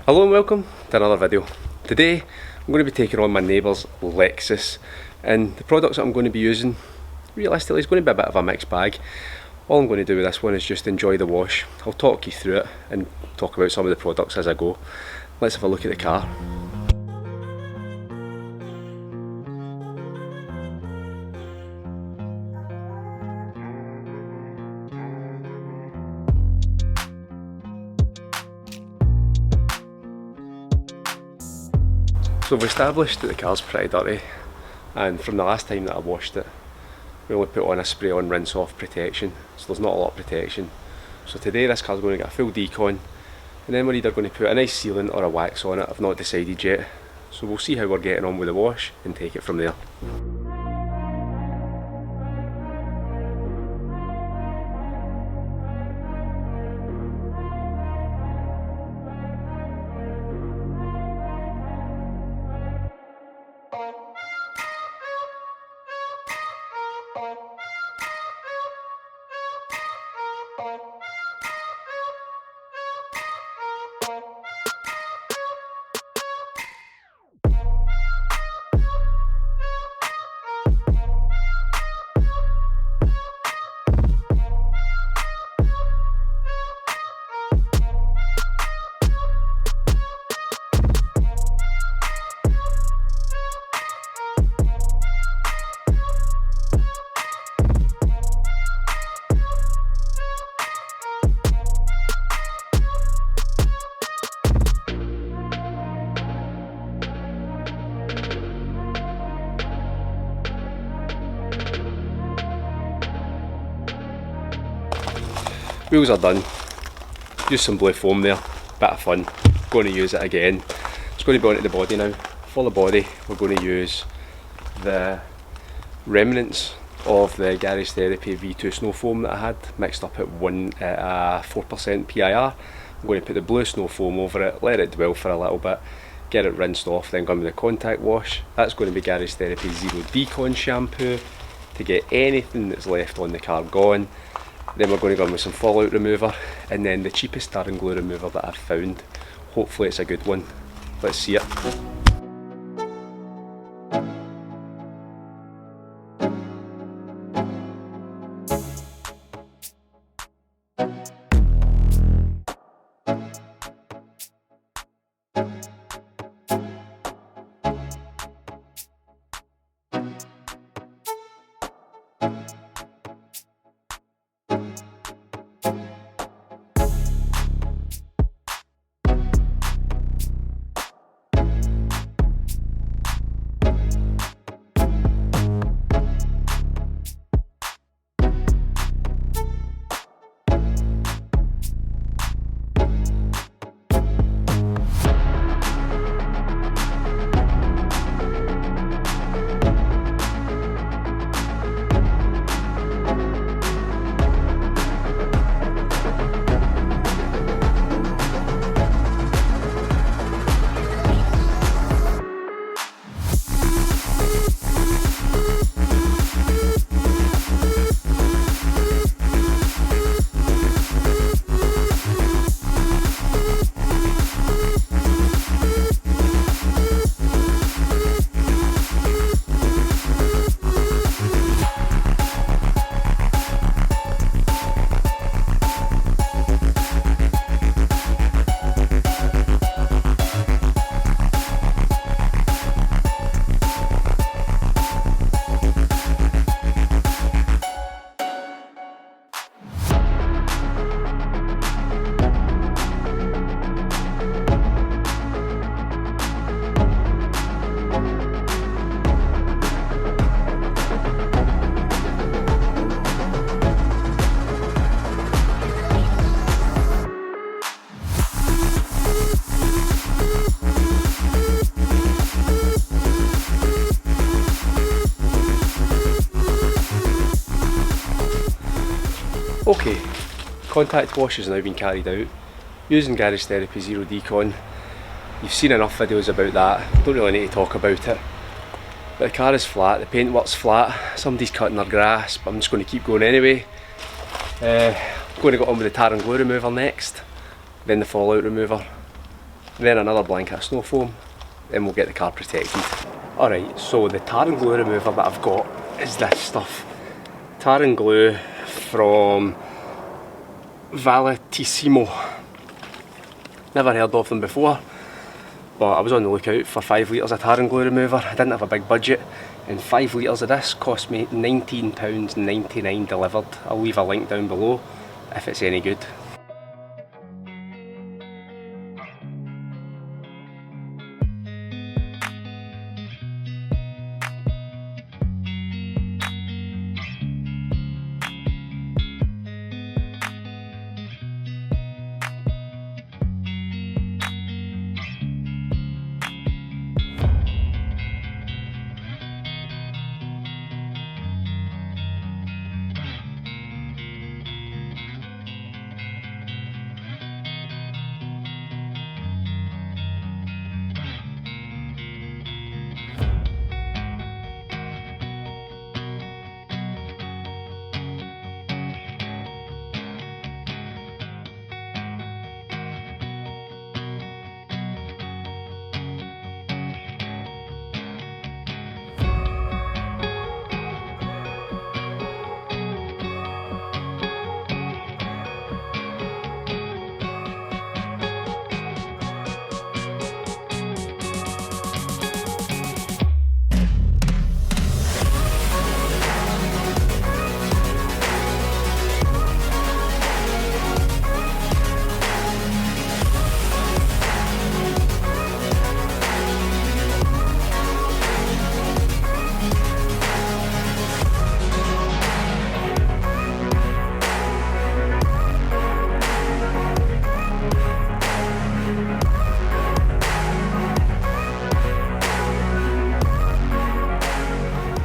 Hello and welcome to another video. Today I'm going to be taking on my neighbour's Lexus, and the products that I'm going to be using realistically is going to be a bit of a mixed bag. All I'm going to do with this one is just enjoy the wash. I'll talk you through it and talk about some of the products as I go. Let's have a look at the car. So we've established that the car's pretty dirty, and from the last time that I washed it we only put on a spray on rinse off protection, so there's not a lot of protection. So today this car's going to get a full decon, and then we're either going to put a nice sealant or a wax on it. I've not decided yet, so we'll see how we're getting on with the wash and take it from there. Wheels are done. Use some blue foam there, bit of fun. Going to use it again. It's going to be onto the body now. For the body we're going to use the remnants of the Garage Therapy V2 Snowfoam that I had mixed up at 4% PIR. I'm going to put the blue Snowfoam over it, let it dwell for a little bit, get it rinsed off, then go with the contact wash. That's going to be Garage Therapy Zero Decon shampoo to get anything that's left on the car gone. Then we're going to go in with some fallout remover, and then the cheapest tar and glue remover that I've found. Hopefully it's a good one. Let's see it. Okay, contact wash has now been carried out using Garage Therapy Zero Decon. You've seen enough videos about that, don't really need to talk about it. But the car is flat, the paintwork's flat, somebody's cutting their grass, but I'm just going to keep going anyway. I'm going to go on with the tar and glue remover next, then the fallout remover, then another blanket of Snowfoam, then we'll get the car protected. Alright, so the tar and glue remover that I've got is this stuff. Tar and glue from Valentissimo. Never heard of them before, but I was on the lookout for 5 litres of tar and glue remover. I didn't have a big budget, and 5 litres of this cost me £19.99 delivered. I'll leave a link down below if it's any good.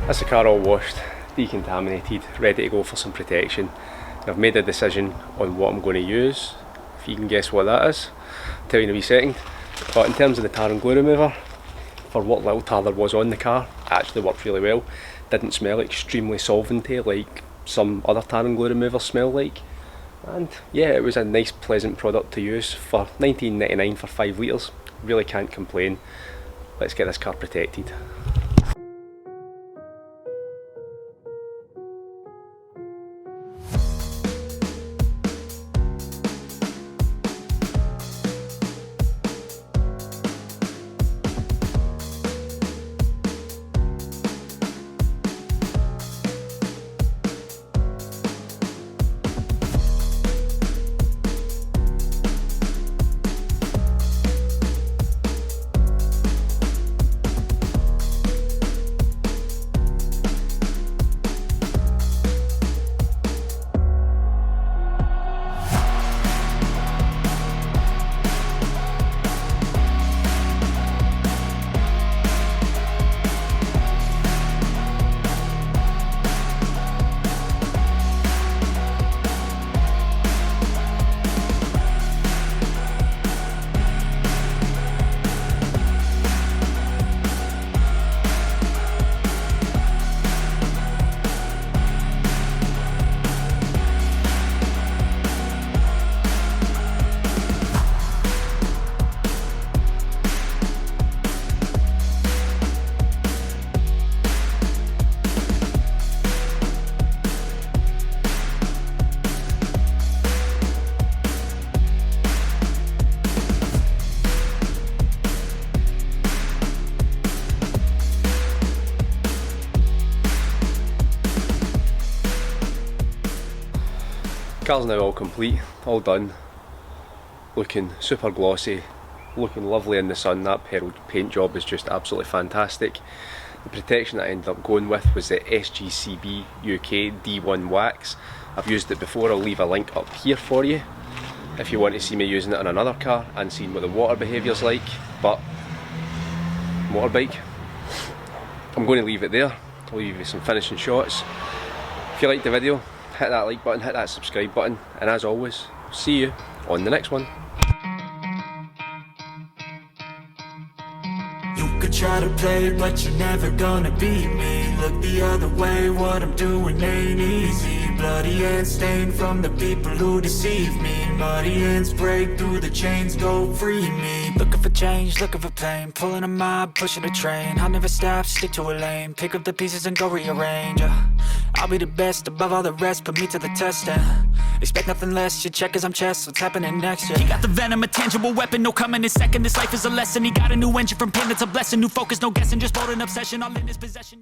That's the car all washed, decontaminated, ready to go for some protection. I've made a decision on what I'm going to use. If you can guess what that is, I'll tell you in a wee second. But in terms of the tar and glue remover, for what little tar there was on the car, it actually worked really well. Didn't smell extremely solventy like some other tar and glue removers smell like. And yeah, it was a nice pleasant product to use for £19.99 for 5 litres. Really can't complain. Let's get this car protected. Car's now all complete, all done, looking super glossy, looking lovely in the sun. That paint job is just absolutely fantastic. The protection that I ended up going with was the SGCB UK D1 Wax. I've used it before, I'll leave a link up here for you if you want to see me using it on another car and seeing what the water behaviour's like. But motorbike, I'm going to leave it there. I'll leave you some finishing shots. If you liked the video, hit that like button, hit that subscribe button, and as always, see you on the next one. You could try to play but you're never gonna beat me. Look the other way, what I'm doing ain't easy. bloody hands stained from the people who deceive me. Muddy hands break through the chains, go free me. Looking for change, looking for pain, pulling a mob, pushing a train. I'll never stop, stick to a lane, pick up the pieces and go rearrange. I'll be the best above all the rest, put me to the test and expect nothing less. You check as I'm chess, what's happening next? Yeah. He got the venom, a tangible weapon, no coming in second. This life is a lesson. He got a new engine from pain, that's a blessing. New focus, no guessing, just bold and obsession, all in his possession.